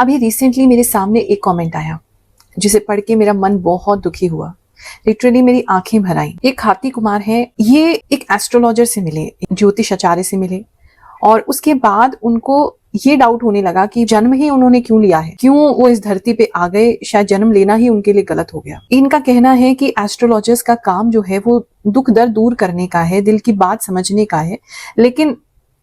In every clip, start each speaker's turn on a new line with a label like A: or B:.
A: अभी रिसेंटली मेरे सामने एक कमेंट आया जिसे पढ़ के मेरा मन बहुत दुखी हुआ। लिटरली मेरी आंखें भर आईं। ये खाती कुमार है, ये एक एस्ट्रोलॉजर से मिले, ज्योतिष आचार्य से मिले और उसके बाद उनको ये डाउट होने लगा कि जन्म ही उन्होंने क्यों लिया है, क्यों वो इस धरती पे आ गए, शायद जन्म लेना ही उनके लिए गलत हो गया। इनका कहना है कि एस्ट्रोलॉजर्स का काम जो है वो दुख दर्द दूर करने का है, दिल की बात समझने का है, लेकिन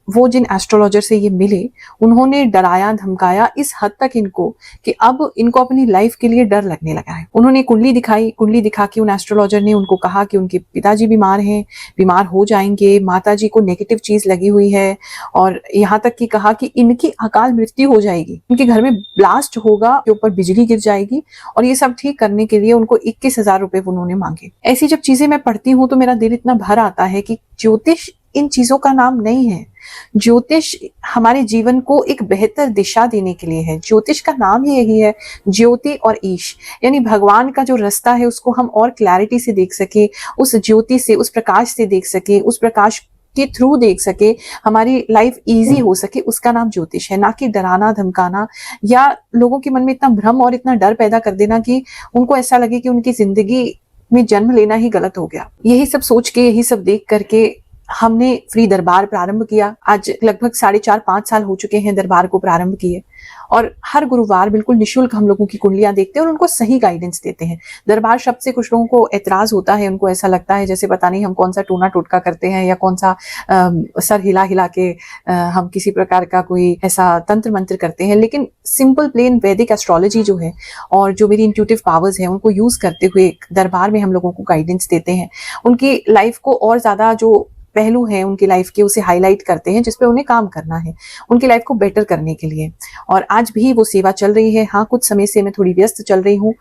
A: वो जिन एस्ट्रोलॉजर से ये मिले उन्होंने डराया धमकाया इस हद तक इनको कि अब इनको अपनी लाइफ के लिए डर लगने लगा है। उन्होंने कुंडली दिखाई, कुंडली दिखा के उन एस्ट्रोलॉजर ने उनको कहा कि उनके पिताजी बीमार हैं, बीमार हो जाएंगे, माताजी को नेगेटिव चीज लगी हुई है और यहाँ तक कि कहा कि इनकी अकाल मृत्यु हो जाएगी, इनके घर में ब्लास्ट होगा, के ऊपर बिजली गिर जाएगी और ये सब ठीक करने के लिए उनको 21,000 रुपए उन्होंने मांगे। ऐसी जब चीजें मैं पढ़ती हूँ तो मेरा दिल इतना भर आता है कि ज्योतिष इन चीजों का नाम नहीं है। ज्योतिष हमारे जीवन को एक बेहतर दिशा देने के लिए है। ज्योतिष का नाम ही यही है, ज्योति और ईश, यानी भगवान का जो रास्ता है उसको हम और क्लैरिटी से देख सके, उस ज्योति से, उस प्रकाश से देख सके, उस प्रकाश के थ्रू देख सके, हमारी लाइफ इजी हो सके, उसका नाम ज्योतिष है। ना कि डराना धमकाना या लोगों के मन में इतना भ्रम और इतना डर पैदा कर देना कि उनको ऐसा लगे कि उनकी जिंदगी में जन्म लेना ही गलत हो गया। यही सब सोच के, यही सब देख करके हमने फ्री दरबार प्रारंभ किया। आज लगभग 4.5-5 साल हो चुके हैं दरबार को प्रारंभ किए और हर गुरुवार बिल्कुल निशुल्क हम लोगों की कुंडलियां देखते हैं और उनको सही गाइडेंस देते हैं। दरबार शब्द से कुछ लोगों को एतराज होता है, उनको ऐसा लगता है जैसे पता नहीं हम कौन सा टोना टोटका करते हैं या कौन सा सर हिला हिला के हम किसी प्रकार का कोई ऐसा तंत्र मंत्र करते हैं। लेकिन सिंपल प्लेन वैदिक एस्ट्रोलॉजी जो है और जो मेरी इंट्यूटिव पावर्स है उनको यूज करते हुए दरबार में हम लोगों को गाइडेंस देते हैं। उनकी लाइफ को और ज्यादा जो पहलू है उनकी लाइफ के उसे हाईलाइट करते हैं जिसपे उन्हें काम करना है उनकी लाइफ को बेटर करने के लिए। और आज भी वो सेवा चल रही है। हाँ, कुछ समय से मैं थोड़ी व्यस्त चल रही हूँ,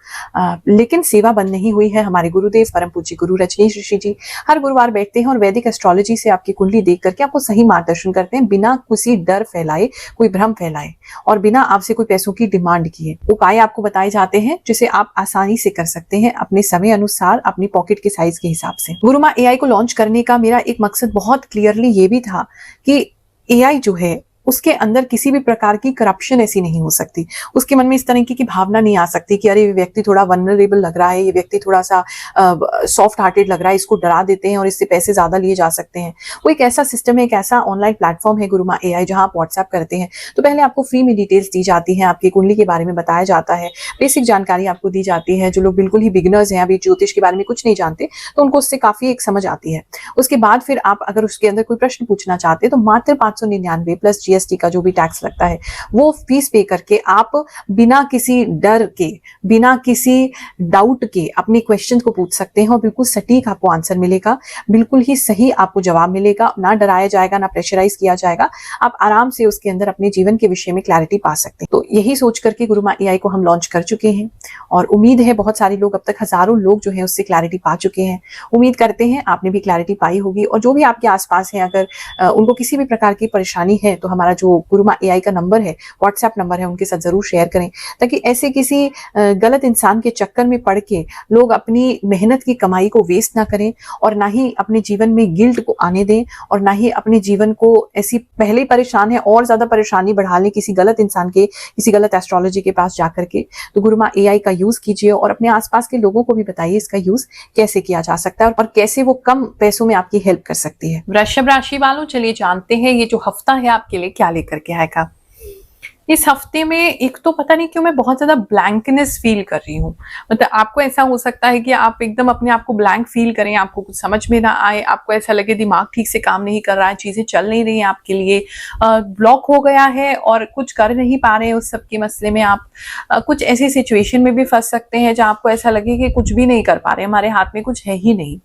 A: लेकिन सेवा बंद नहीं हुई है। हमारे गुरुदेव परम पूज्य गुरु रजनीश ऋषि जी हर गुरुवार बैठते हैं और वैदिक एस्ट्रोलॉजी से आपकी कुंडली देख करके आपको सही मार्गदर्शन करते हैं, बिना किसी डर फैलाए, कोई भ्रम फैलाए और बिना आपसे कोई पैसों की डिमांड किए। उपाय आपको बताए जाते हैं जिसे आप आसानी से कर सकते हैं अपने समय अनुसार, अपनी पॉकेट के साइज के हिसाब से। गुरुमा एआई को लॉन्च करने का मेरा एक मकसद बहुत क्लियरली ये भी था कि एआई जो है उसके अंदर किसी भी प्रकार की करप्शन ऐसी नहीं हो सकती, उसके मन में इस तरह की भावना नहीं आ सकती कि अरे ये व्यक्ति थोड़ा वनरेबल लग रहा है, ये व्यक्ति थोड़ा सा सॉफ्ट हार्टेड लग रहा है, इसको डरा देते हैं और इससे पैसे ज्यादा लिए जा सकते हैं। वो एक ऐसा सिस्टम है, एक ऐसा ऑनलाइन प्लेटफॉर्म है गुरुमा एआई, जहां आप व्हाट्सएप करते हैं तो पहले आपको फ्री में डिटेल्स दी जाती है, आपकी कुंडली के बारे में बताया जाता है, बेसिक जानकारी आपको दी जाती है। जो लोग बिल्कुल ही बिगिनर्स हैं, अभी ज्योतिष के बारे में कुछ नहीं जानते, तो उनको उससे काफी एक समझ आती है। उसके बाद फिर आप अगर उसके अंदर कोई प्रश्न पूछना चाहते हैं तो मात्र 599 प्लस जीएसटी का जो भी टैक्स लगता है वो फीस पे करके आप बिना किसी डर के, बिना किसी डाउट के अपने क्वेश्चन को पूछ सकते हैं और बिल्कुल सटीक आपको आंसर मिलेगा, बिल्कुल ही सही आपको जवाब मिलेगा, ना डराया जाएगा, ना प्रेशराइज किया जाएगा। आप आराम से उसके अंदर अपने जीवन के विषय में क्लैरिटी पा सकते हैं। तो यही सोच करके गुरुमा एआई को हम लॉन्च कर चुके हैं और उम्मीद है बहुत सारे लोग, अब तक हजारों लोग जो है उससे क्लैरिटी पा चुके हैं। उम्मीद करते हैं आपने भी क्लैरिटी पाई होगी और जो भी आपके आसपास है अगर उनको किसी भी प्रकार की परेशानी है तो हमारा जो गुरुमा एआई का नंबर है, व्हाट्सएप नंबर है, उनके साथ जरूर शेयर करें ताकि ऐसे किसी गलत इंसान के चक्कर में पड़ के लोग अपनी मेहनत की कमाई को वेस्ट ना करें और ना ही अपने जीवन में गिल्ट को आने दें और ना ही अपने जीवन को ऐसी पहले परेशान है और ज्यादा परेशानी बढ़ा लें किसी गलत इंसान के, किसी गलत एस्ट्रोलॉजी के पास जाकर के। तो गुरुमा एआई का यूज कीजिए और अपने आसपास के लोगों को भी बताइए इसका यूज कैसे किया जा सकता है और कैसे वो कम पैसों में आपकी हेल्प कर सकती है।
B: वृषभ राशि वालों, चलिए जानते हैं ये जो हफ्ता है आपके लिए क्या लेकर के आएगा। इस हफ्ते में एक तो पता नहीं क्यों मैं बहुत ज्यादा ब्लैंकनेस फील कर रही हूँ। मतलब आपको ऐसा हो सकता है कि आप एकदम अपने आप को ब्लैंक फील करें, आपको कुछ समझ में ना आए, आपको ऐसा लगे दिमाग ठीक से काम नहीं कर रहा है, चीजें चल नहीं रही हैं आपके लिए, ब्लॉक हो गया है और कुछ कर नहीं पा रहे हैं उस सब के मसले में। आप कुछ ऐसी सिचुएशन में भी फंस सकते हैं जहां आपको ऐसा लगे कि कुछ भी नहीं कर पा रहे, हमारे हाथ में कुछ है ही नहीं।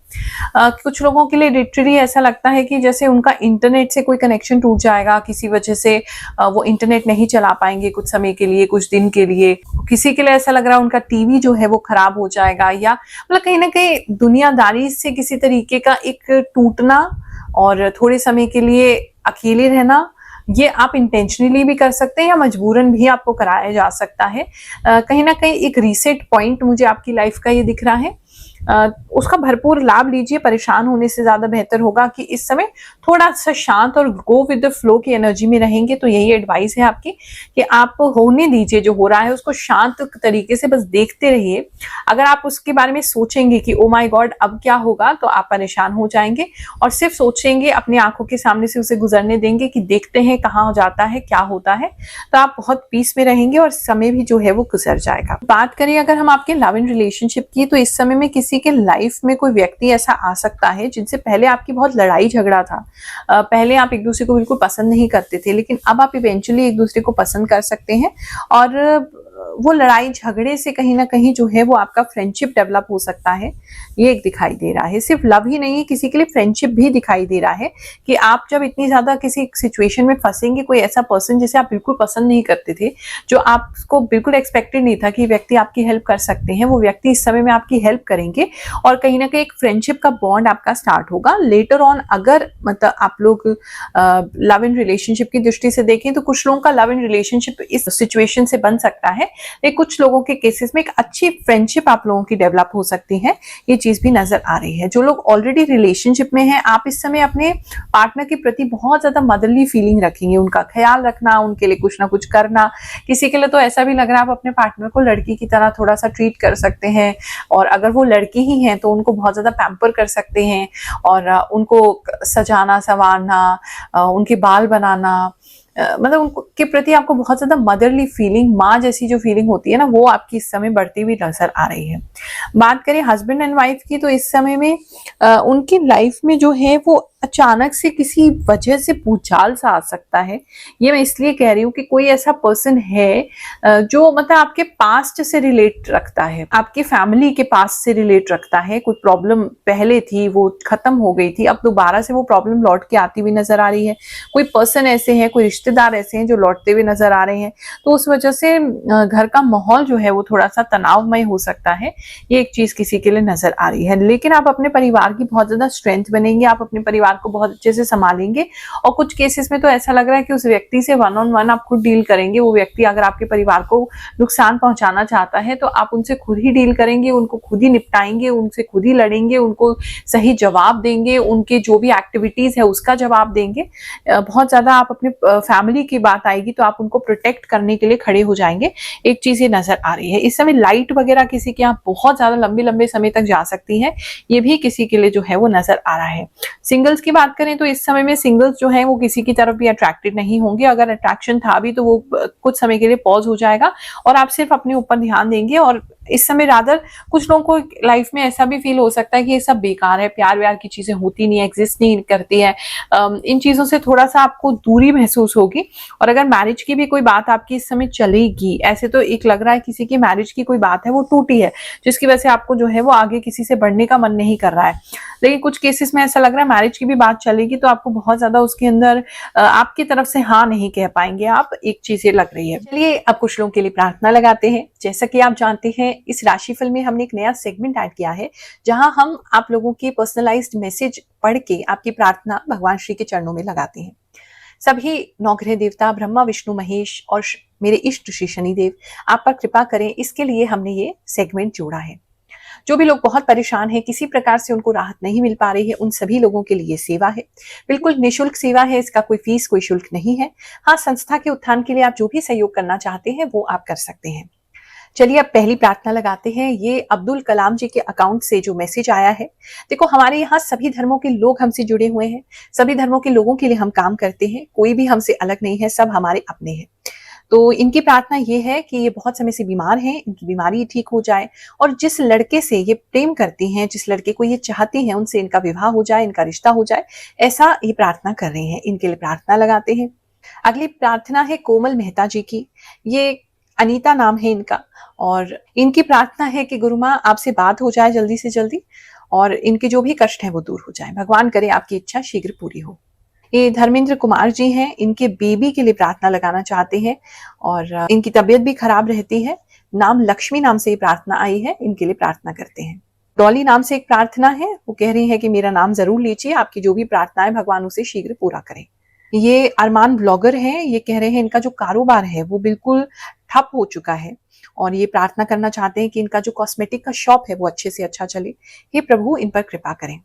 B: कुछ लोगों के लिए लिटरली ऐसा लगता है कि जैसे उनका इंटरनेट से कोई कनेक्शन टूट जाएगा, किसी वजह से वो इंटरनेट नहीं चला पाएंगे कुछ समय के लिए, कुछ दिन के लिए। किसी के लिए ऐसा लग रहा है उनका टीवी जो है वो खराब हो जाएगा, या मतलब कहीं ना कहीं दुनियादारी से किसी तरीके का एक टूटना और थोड़े समय के लिए अकेले रहना। ये आप इंटेंशनली भी कर सकते हैं या मजबूरन भी आपको कराया जा सकता है। कहीं ना कहीं एक रीसेट पॉइंट मुझे आपकी लाइफ का ये दिख रहा है। उसका भरपूर लाभ लीजिए। परेशान होने से ज्यादा बेहतर होगा कि इस समय थोड़ा सा शांत और गो विद द फ्लो की एनर्जी में रहेंगे। तो यही एडवाइस है आपकी कि आप होने दीजिए, जो हो रहा है उसको शांत तरीके से बस देखते रहिए। अगर आप उसके बारे में सोचेंगे कि ओ माय गॉड अब क्या होगा, तो आप परेशान हो जाएंगे और सिर्फ सोचेंगे, अपनी आंखों के सामने से उसे गुजरने देंगे कि देखते हैं कहाँ जाता है, क्या होता है। तो आप बहुत पीस में रहेंगे और समय भी जो है वो गुजर जाएगा। बात करें अगर हम आपके लव इन रिलेशनशिप की, तो इस समय में किसी के लाइफ में कोई व्यक्ति ऐसा आ सकता है जिनसे पहले आपकी बहुत लड़ाई झगड़ा था। पहले आप एक दूसरे को बिल्कुल पसंद नहीं करते थे, लेकिन अब आप इवेंचुअली एक दूसरे को पसंद कर सकते हैं और वो लड़ाई झगड़े से कहीं ना कहीं जो है वो आपका फ्रेंडशिप डेवलप हो सकता है। ये एक दिखाई दे रहा है। सिर्फ लव ही नहीं, किसी के लिए फ्रेंडशिप भी दिखाई दे रहा है कि आप जब इतनी ज्यादा किसी सिचुएशन में फंसेंगे, कोई ऐसा पर्सन जिसे आप बिल्कुल पसंद नहीं करते थे, जो आपको बिल्कुल एक्सपेक्टेड नहीं था कि व्यक्ति आपकी हेल्प कर सकते हैं, वो व्यक्ति इस समय में आपकी हेल्प करेंगे और कहीं ना कहीं एक फ्रेंडशिप का बॉन्ड आपका स्टार्ट होगा। लेटर ऑन अगर मतलब आप लोग लव इन रिलेशनशिप की दृष्टि से देखें तो कुछ लोगों का लव इन रिलेशनशिप इस सिचुएशन से बन सकता है, लेकिन कुछ लोगों के केसेस में एक अच्छी फ्रेंडशिप आप लोगों की डेवलप हो सकती है। ये चीज भी नजर आ रही है। जो लोग ऑलरेडी रिलेशनशिप में हैं, आप इस समय अपने पार्टनर के प्रति बहुत ज्यादा मदरली फीलिंग रखेंगे, उनका ख्याल रखना, उनके लिए कुछ ना कुछ करना। किसी के लिए तो ऐसा भी लग रहा है आप अपने पार्टनर को लड़की की तरह थोड़ा सा ट्रीट कर सकते हैं, और अगर वो लड़की ही है तो उनको बहुत ज्यादा पैम्पर कर सकते हैं और उनको सजाना संवारना, उनके बाल बनाना, मतलब उनके प्रति आपको बहुत ज्यादा मदरली फीलिंग, माँ जैसी जो फीलिंग होती है ना, वो आपकी इस समय बढ़ती हुई नजर आ रही है। बात करें हस्बैंड एंड वाइफ की, तो इस समय में उनकी लाइफ में जो है वो अचानक से किसी वजह से भूचाल सा आ सकता है। ये मैं इसलिए कह रही हूँ कि कोई ऐसा पर्सन है जो मतलब आपके पास्ट से रिलेट रखता है, आपके फैमिली के पास्ट से रिलेट रखता है। कोई प्रॉब्लम पहले थी वो खत्म हो गई थी, अब दोबारा से वो प्रॉब्लम लौट के आती हुई नजर आ रही है। कोई पर्सन ऐसे हैं, कोई रिश्तेदार ऐसे हैं जो लौटते हुए नजर आ रहे हैं। तो उस वजह से घर का माहौल जो है वो थोड़ा सा तनावमय हो सकता है। ये एक चीज किसी के लिए नजर आ रही है। लेकिन आप अपने परिवार की बहुत ज्यादा स्ट्रेंथ बनेंगे, आप अपने परिवार को बहुत अच्छे से संभालेंगे और कुछ केसेस में तो ऐसा लग रहा है कि उस व्यक्ति से वन ऑन वन आप खुद डील करेंगे। वो व्यक्ति अगर आपके परिवार को नुकसान पहुंचाना चाहता है तो आप उनसे खुद ही डील करेंगे, उनको खुद ही निपटाएंगे, उनसे खुद ही लड़ेंगे, उनको सही जवाब देंगे, उनके जो भी एक्टिविटीज है उसका जवाब देंगे। बहुत ज्यादा आप अपने फैमिली की बात आएगी तो आप उनको प्रोटेक्ट करने के लिए खड़े हो जाएंगे। एक चीज ये नजर आ रही है। इस समय लाइट वगैरह किसी के यहाँ बहुत ज्यादा लंबे लंबे समय तक जा सकती है, ये भी किसी के लिए जो है वो नजर आ रहा है। सिंगल्स की बात करें तो इस समय में सिंगल्स जो है वो किसी की तरफ भी अट्रैक्टेड नहीं होंगे। अगर अट्रैक्शन था भी तो वो कुछ समय के लिए पॉज हो जाएगा और आप सिर्फ अपने ऊपर ध्यान देंगे। और इस समय रादर कुछ लोगों को लाइफ में ऐसा भी फील हो सकता है कि ये सब बेकार है, प्यार व्यार की चीजें होती नहीं, एग्जिस्ट नहीं करती है। इन चीजों से थोड़ा सा आपको दूरी महसूस होगी। और अगर मैरिज की भी कोई बात आपकी इस समय चलेगी, ऐसे तो एक लग रहा है किसी की मैरिज की कोई बात है वो टूटी है, जिसकी वजह से आपको जो है वो आगे किसी से बढ़ने का मन नहीं कर रहा है। लेकिन कुछ केसेस में ऐसा लग रहा है मैरिज की भी बात चलेगी तो आपको बहुत ज्यादा उसके अंदर आपकी तरफ से हाँ नहीं कह पाएंगे आप, एक चीज ये लग रही है। चलिए अब कुछ लोगों के लिए प्रार्थना लगाते हैं। जैसा कि आप जानते हैं इस राशिफल में हमने एक नया सेगमेंट ऐड किया है, जहां हम आप लोगों के पर्सनलाइज्ड मैसेज पढ़ के आपकी प्रार्थना भगवान श्री के चरणों में लगाते हैं। सभी नौग्रह देवता ब्रह्मा विष्णु महेश और मेरे इष्ट श्री शनिदेव आप पर कृपा करें, इसके लिए हमने ये सेगमेंट जोड़ा है। जो भी लोग बहुत परेशान हैं, किसी प्रकार से उनको राहत नहीं मिल पा रही है, उन सभी लोगों के लिए सेवा है। बिल्कुल निशुल्क सेवा है, इसका कोई फीस कोई शुल्क नहीं है। हाँ, संस्था के उत्थान के लिए आप जो भी सहयोग करना चाहते हैं वो आप कर सकते हैं। चलिए अब पहली प्रार्थना लगाते हैं। ये अब्दुल कलाम जी के अकाउंट से जो मैसेज आया है। देखो, हमारे यहाँ सभी धर्मों के लोग हमसे जुड़े हुए हैं, सभी धर्मों के लोगों के लिए हम काम करते हैं, कोई भी हमसे अलग नहीं है, सब हमारे अपने हैं। तो इनकी प्रार्थना ये है कि ये बहुत समय से बीमार हैं, इनकी बीमारी ठीक हो जाए और जिस लड़के से ये प्रेम करती हैं, जिस लड़के को ये चाहती हैं, उनसे इनका विवाह हो जाए, इनका रिश्ता हो जाए, ऐसा ये प्रार्थना कर रहे हैं। इनके लिए प्रार्थना लगाते हैं। अगली प्रार्थना है कोमल मेहता जी की। ये अनीता नाम है इनका और इनकी प्रार्थना है कि गुरु माँ आपसे बात हो जाए जल्दी से जल्दी और इनके जो भी कष्ट हैं वो दूर हो जाए। भगवान करे आपकी इच्छा शीघ्र पूरी हो। ये धर्मेंद्र कुमार जी हैं, इनके बेबी के लिए प्रार्थना लगाना चाहते हैं और इनकी तबीयत भी खराब रहती है। नाम लक्ष्मी नाम से ये प्रार्थना आई है, इनके लिए प्रार्थना करते हैं। डॉली नाम से एक प्रार्थना है, वो कह रही है कि मेरा नाम जरूर लीजिए, आपकी जो भी प्रार्थना है भगवान उसे शीघ्र पूरा करें। ये अरमान ब्लॉगर हैं, ये कह रहे हैं इनका जो कारोबार है वो बिल्कुल
A: ठप हो चुका है और ये प्रार्थना करना चाहते हैं कि इनका जो कॉस्मेटिक का शॉप है वो अच्छे से अच्छा चले। हे प्रभु इन पर कृपा करें।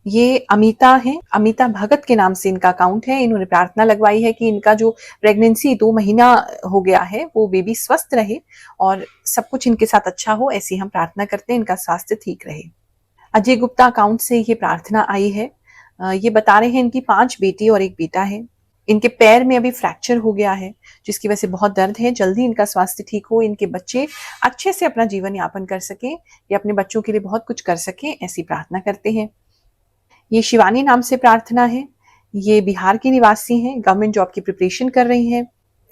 A: ये अमिता है, अमिता भगत के नाम से इनका अकाउंट है। इन्होंने प्रार्थना लगवाई है कि इनका जो प्रेगनेंसी 2 महीना हो गया है वो बेबी स्वस्थ रहे और सब कुछ इनके साथ अच्छा हो, ऐसी हम प्रार्थना करते हैं, इनका स्वास्थ्य ठीक रहे। अजय गुप्ता अकाउंट से ये प्रार्थना आई है। ये बता रहे हैं इनकी 5 बेटी और 1 बेटा है। इनके पैर में अभी फ्रैक्चर हो गया है जिसकी वजह से बहुत दर्द है। जल्दी इनका स्वास्थ्य ठीक हो, इनके बच्चे अच्छे से अपना जीवन यापन कर सकें, ये अपने बच्चों के लिए बहुत कुछ कर सकें, ऐसी प्रार्थना करते हैं। ये शिवानी नाम से प्रार्थना है। ये बिहार की निवासी हैं, गवर्नमेंट जॉब की प्रिपरेशन कर रही हैं।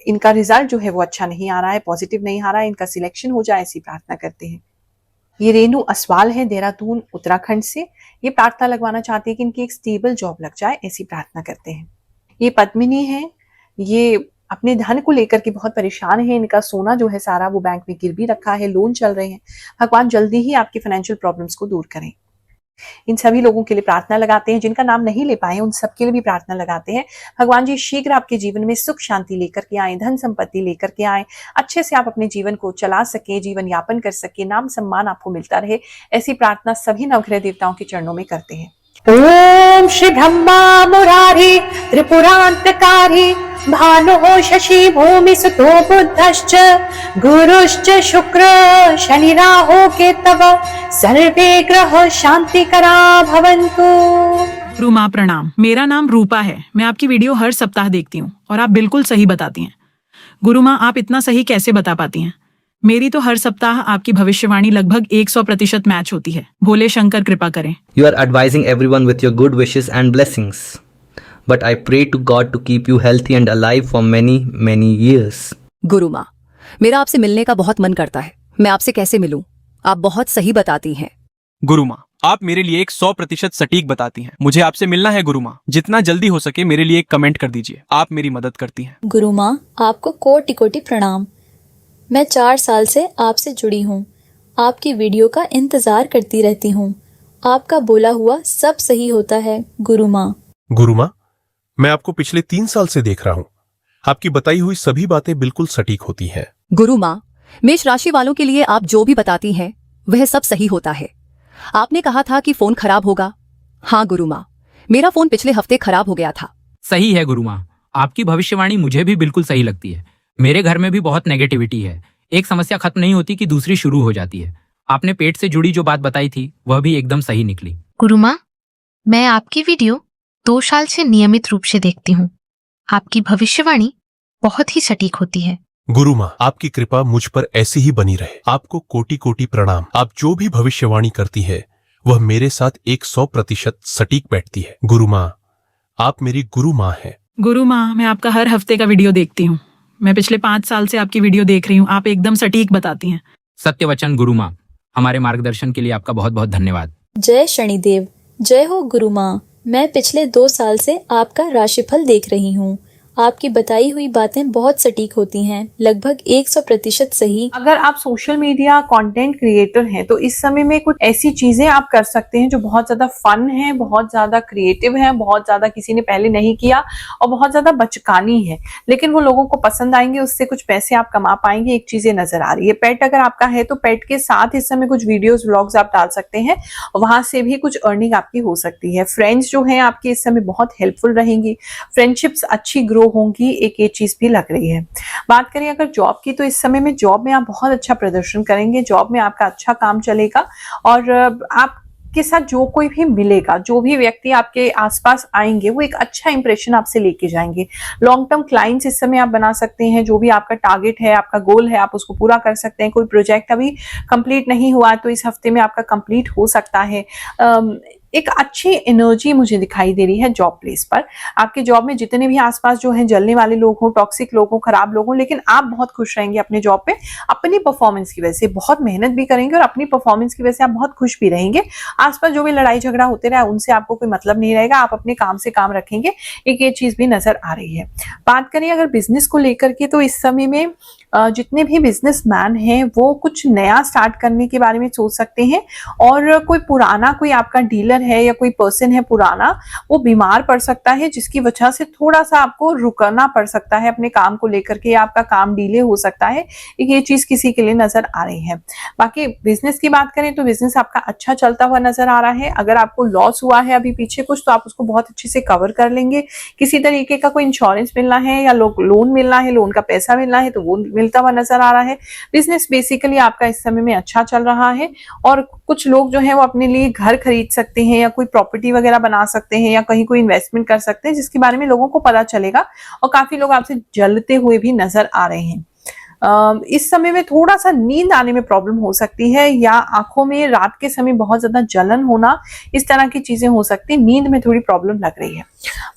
A: इनका रिजल्ट जो है वो अच्छा नहीं आ रहा है, पॉजिटिव नहीं आ रहा है, इनका सिलेक्शन हो जाए ऐसी प्रार्थना करते हैं। ये रेनू असवाल है, देहरादून उत्तराखंड से। ये प्रार्थना लगवाना चाहते हैं कि इनकी एक स्टेबल जॉब लग जाए, ऐसी प्रार्थना करते हैं। ये पद्मिनी है, ये अपने धन को लेकर के बहुत परेशान है। इनका सोना जो है सारा वो बैंक में गिरवी रखा है, लोन चल रहे हैं। भगवान जल्दी ही आपकी फाइनेंशियल प्रॉब्लम्स को दूर करें। इन सभी लोगों के लिए प्रार्थना लगाते हैं, जिनका नाम नहीं ले पाए उन सबके लिए भी प्रार्थना लगाते हैं। भगवान जी शीघ्र आपके जीवन में सुख शांति लेकर के आए, धन संपत्ति लेकर के आए, अच्छे से आप अपने जीवन को चला सके, जीवन यापन कर सके, नाम सम्मान आपको मिलता रहे, ऐसी प्रार्थना सभी नवग्रह देवताओं के चरणों में करते हैं।
C: ओम श्री ब्रह्मा मुरारी त्रिपुरांतकारी भानुः शशि भूमि सुतो बुद्धश्च गुरुश्च शुक्र शनि राहु केतव सर्वे ग्रह शांतिकरा भवन्तु।
D: गुरु माँ प्रणाम। मेरा नाम रूपा है। मैं आपकी वीडियो हर सप्ताह देखती हूँ और आप बिल्कुल सही बताती हैं। गुरु माँ, आप इतना सही कैसे बता पाती हैं? मेरी तो हर सप्ताह आपकी भविष्यवाणी लगभग 100% मैच होती है। भोले शंकर कृपा करें।
E: You are advising everyone with your good wishes and blessings. But I pray to God to keep you healthy and alive for many, many years.
F: गुरु माँ, मेरा आपसे मिलने का बहुत मन करता है। मैं आपसे कैसे मिलूं? आप बहुत सही बताती हैं।
G: गुरु माँ, आप मेरे लिए 100% सटीक बताती हैं। मुझे आपसे मिलना है गुरु माँ। जितना जल्दी हो सके मेरे लिए एक कमेंट कर दीजिए, आप मेरी मदद करती हैं।
H: गुरु माँ, आपको कोटि कोटि प्रणाम। मैं 4 साल से आपसे जुड़ी हूँ। आपकी वीडियो का इंतजार करती रहती हूँ। आपका बोला हुआ सब सही होता है गुरु माँ।
I: गुरु माँ, मैं आपको पिछले 3 साल से देख रहा हूँ। आपकी बताई हुई सभी बातें बिल्कुल सटीक होती हैं।
F: गुरु माँ, मेष राशि वालों के लिए आप जो भी बताती हैं वह सब सही होता है। आपने कहा था कि फोन खराब होगा। हाँ गुरु माँ, मेरा फोन पिछले हफ्ते खराब हो गया था।
J: सही है गुरु माँ, आपकी भविष्यवाणी मुझे भी बिल्कुल सही लगती है। मेरे घर में भी बहुत नेगेटिविटी है। एक समस्या खत्म नहीं होती कि दूसरी शुरू हो जाती है। आपने पेट से जुड़ी जो बात बताई थी वह भी एकदम सही निकली।
K: गुरु माँ, मैं आपकी वीडियो 2 साल से नियमित रूप से देखती हूँ। आपकी भविष्यवाणी बहुत ही सटीक होती है।
I: गुरु माँ, आपकी कृपा मुझ पर ऐसी ही बनी रहे। आपको कोटि कोटि प्रणाम। आप जो भी भविष्यवाणी करती है वह मेरे साथ 100% सटीक बैठती है। गुरु माँ, आप मेरी गुरु माँ है।
D: गुरु माँ, मैं आपका हर हफ्ते का वीडियो देखती हूँ। मैं पिछले 5 साल से आपकी वीडियो देख रही हूँ। आप एकदम सटीक बताती हैं।
J: सत्य वचन गुरु माँ, हमारे मार्गदर्शन के लिए आपका बहुत बहुत धन्यवाद।
H: जय शनिदेव, जय हो गुरु माँ। मैं पिछले 2 साल से आपका राशिफल देख रही हूँ। आपकी बताई हुई बातें बहुत सटीक होती हैं, लगभग 100% सही।
A: अगर आप सोशल मीडिया कंटेंट क्रिएटर हैं तो इस समय में कुछ ऐसी चीजें आप कर सकते हैं जो बहुत ज्यादा फन है, बहुत ज्यादा क्रिएटिव है, बहुत ज्यादा किसी ने पहले नहीं किया और बहुत ज्यादा बचकानी है, लेकिन वो लोगों को पसंद आएंगे, उससे कुछ पैसे आप कमा पाएंगे। एक चीजें नजर आ रही है। पेट अगर आपका है तो पेट के साथ इस समय कुछ वीडियोस व्लॉग्स आप डाल सकते हैं, वहां से भी कुछ अर्निंग आपकी हो सकती है। फ्रेंड्स जो है आपके इस समय बहुत हेल्पफुल रहेंगी, फ्रेंडशिप्स अच्छी ग्रो होंगी, एक ये चीज भी लग रही है। बात करें अगर जॉब की तो इस समय में जॉब में आप बहुत अच्छा प्रदर्शन करेंगे, जॉब में आपका अच्छा काम चलेगा और आपके साथ जो कोई भी मिलेगा, जो भी व्यक्ति आपके आसपास आएंगे वो एक अच्छा इंप्रेशन आपसे लेके जाएंगे। लॉन्ग टर्म क्लाइंट्स इस समय आप बना सकते हैं। जो भी आपका टारगेट है, आपका गोल है, आप उसको पूरा कर सकते हैं। कोई प्रोजेक्ट अभी कंप्लीट नहीं हुआ तो इस हफ्ते में आपका कंप्लीट हो सकता है। एक अच्छी एनर्जी मुझे दिखाई दे रही है जॉब प्लेस पर। आपके जॉब में जितने भी आसपास जो हैं जलने वाले लोग हों, टॉक्सिक लोग हों, खराब लोग हों, लेकिन आप बहुत खुश रहेंगे अपने जॉब पे। अपनी परफॉर्मेंस की वजह से बहुत मेहनत भी करेंगे और अपनी परफॉर्मेंस की वजह से आप बहुत खुश भी रहेंगे। आसपास जो भी लड़ाई झगड़ा होते रहे उनसे आपको कोई मतलब नहीं रहेगा, आप अपने काम से काम रखेंगे। एक ये चीज भी नजर आ रही है। बात करें अगर बिजनेस को लेकर के तो इस समय में जितने भी बिजनेसमैन हैं वो कुछ नया स्टार्ट करने के बारे में सोच सकते हैं और कोई पुराना कोई आपका डीलर
B: टीचर है या कोई पर्सन है पुराना, वो बीमार पड़ सकता है, जिसकी वजह से थोड़ा सा आपको रुकना पड़ सकता है अपने काम को लेकर के, या आपका काम डिले हो सकता है। ये चीज किसी के लिए नजर आ रही है। बाकी बिजनेस की बात करें तो बिजनेस आपका अच्छा चलता हुआ नजर आ रहा है। अगर आपको लॉस हुआ है अभी पीछे कुछ, तो आप उसको बहुत अच्छे से कवर कर लेंगे। किसी तरीके का कोई इंश्योरेंस मिलना है या लोन मिलना है, लोन का पैसा मिलना है, तो वो मिलता हुआ नजर आ रहा है। बिजनेस बेसिकली आपका इस समय में अच्छा चल रहा है, और कुछ लोग जो है वो अपने लिए घर खरीद सकते हैं, या कोई प्रॉपर्टी वगैरह बना सकते हैं, या कहीं कोई इन्वेस्टमेंट कर सकते हैं, जिसके बारे में लोगों को पता चलेगा। और काफी लोग आपसे जलते हुए भी नजर आ रहे हैं। इस समय में थोड़ा सा नींद आने में प्रॉब्लम हो सकती है, या आंखों में रात के समय बहुत ज्यादा जलन होना, इस तरह की चीजें हो सकती है। नींद में थोड़ी प्रॉब्लम लग रही है।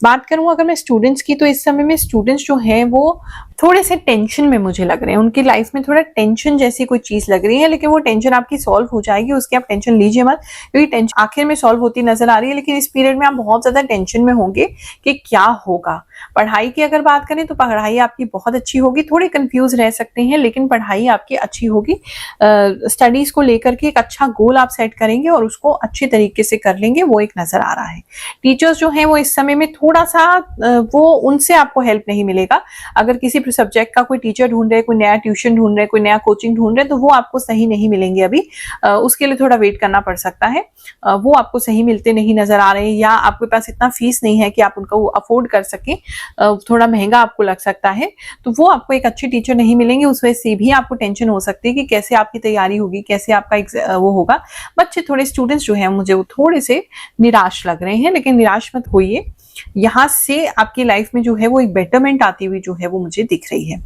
B: बात करूं अगर मैं स्टूडेंट्स की, तो इस समय में स्टूडेंट्स जो हैं वो थोड़े से टेंशन में मुझे लग रहे हैं। उनकी लाइफ में थोड़ा टेंशन जैसी कोई चीज लग रही है, लेकिन वो टेंशन आपकी सॉल्व हो जाएगी, उसकी आप टेंशन लीजिए मत, क्योंकि टेंशन आखिर में सॉल्व होती नजर आ रही है। लेकिन इस पीरियड में आप बहुत ज्यादा टेंशन में होंगे कि क्या होगा। पढ़ाई की अगर बात करें तो पढ़ाई आपकी बहुत अच्छी होगी, थोड़े कंफ्यूज रह सकते हैं, लेकिन पढ़ाई आपकी अच्छी होगी। स्टडीज को लेकर के एक अच्छा गोल आप सेट करेंगे और उसको अच्छे तरीके से कर लेंगे, वो एक नजर आ रहा है। टीचर्स जो हैं वो इस समय में थोड़ा सा वो उनसे आपको हेल्प नहीं मिलेगा। अगर किसी सब्जेक्ट का कोई टीचर ढूंढ रहे, कोई नया ट्यूशन ढूंढ रहे, कोई नया कोचिंग ढूंढ रहे, तो वो आपको सही नहीं मिलेंगे अभी। उसके लिए थोड़ा वेट करना पड़ सकता है। वो आपको सही मिलते नहीं नजर आ रहे हैं, या आपके पास इतना फीस नहीं है कि आप उनका वो अफोर्ड कर सकें, थोड़ा महंगा आपको लग सकता है, तो वो आपको एक अच्छे टीचर नहीं मिलेंगे। उस वजह से भी आपको टेंशन हो सकती है कि कैसे आपकी तैयारी होगी, कैसे आपका वो होगा। बच्चे थोड़े स्टूडेंट्स जो है मुझे वो थोड़े से निराश लग रहे हैं, लेकिन निराश मत होइए। यहाँ से आपकी लाइफ में जो है वो एक बेटरमेंट आती हुई जो है वो मुझे दिख रही है।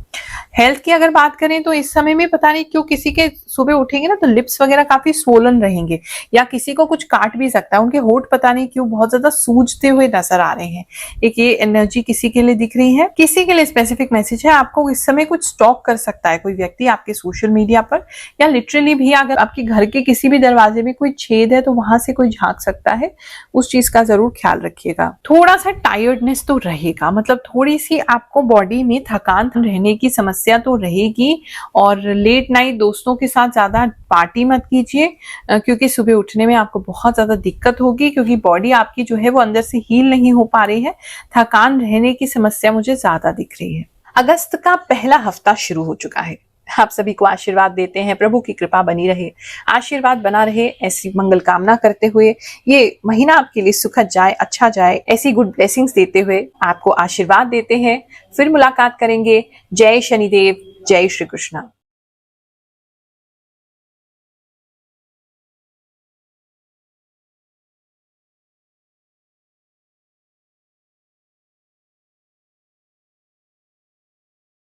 B: हेल्थ की अगर बात करें तो इस समय में पता नहीं क्यों किसी के सुबह उठेंगे ना तो लिप्स वगैरह काफी स्वोलन रहेंगे, या किसी को कुछ काट भी सकता है। उनके होंठ पता नहीं क्यों बहुत ज्यादा सूजते हुए नजर आ रहे हैं। एक ये एनर्जी किसी के लिए दिख रही है। किसी के लिए स्पेसिफिक मैसेज है, आपको इस समय कुछ स्टॉक कर सकता है कोई व्यक्ति आपके सोशल मीडिया पर, या लिटरली भी अगर आपके घर के किसी भी दरवाजे में कोई छेद है तो वहां से कोई झांक सकता है। उस चीज का जरूर ख्याल रखिएगा। थोड़ा सा टायर्डनेस तो रहेगा, मतलब थोड़ी सी आपको बॉडी में थकान रहने की समस्या तो रहेगी। और लेट नाइट दोस्तों के साथ ज्यादा पार्टी मत कीजिए, क्योंकि सुबह उठने में आपको बहुत ज्यादा दिक्कत होगी, क्योंकि बॉडी आपकी जो है वो अंदर से हील नहीं हो पा रही है। थकान रहने की समस्या मुझे ज्यादा दिख रही है। अगस्त का पहला हफ्ता शुरू हो चुका है। आप सभी को आशीर्वाद देते हैं, प्रभु की कृपा बनी रहे, आशीर्वाद बना रहे, ऐसी मंगल कामना करते हुए ये महीना आपके लिए सुखद जाए, अच्छा जाए, ऐसी गुड ब्लेसिंग्स देते हुए आपको आशीर्वाद देते हैं। फिर मुलाकात करेंगे। जय शनिदेव, जय श्री कृष्ण।